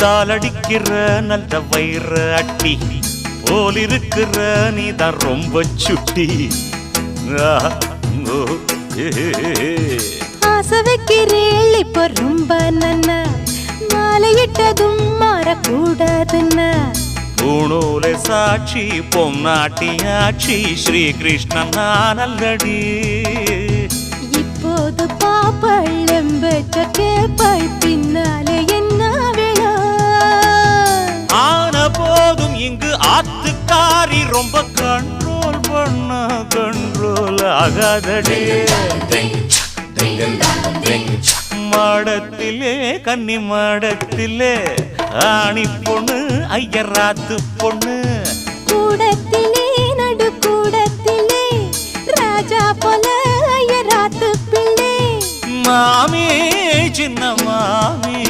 டாலடிக்கிற நல்ல வயிற அட்டி போல் இருக்கிற நீதான் ரொம்ப சுட்டி. ஆசை வைக்கிறேள் இப்ப ரொம்ப நன்னா மாலையிட்டதும் மாறக்கூடாதுன்னா பூணூலை சாட்சி பொன்னாட்டியாட்சி ஸ்ரீகிருஷ்ணன் நல்லடி. இப்போது பாப்பள் எம்பெற்ற கேப்பள் பின்னாலே என்ன வேணா ஆன போதும் இங்கு ஆத்துக்காரி ரொம்ப கண்ட்ரோல் பண்ண கண்ட்ரோல் ஆகாதடி. மாடத்திலே கன்னி மாடத்திலே ஆணி பொண்ணு ஐயராத்து பொண்ணு கூடத்திலே நடு கூடத்திலே ராஜா போல ஐயராத்து பிள்ளை. மாமி சின்ன மாமி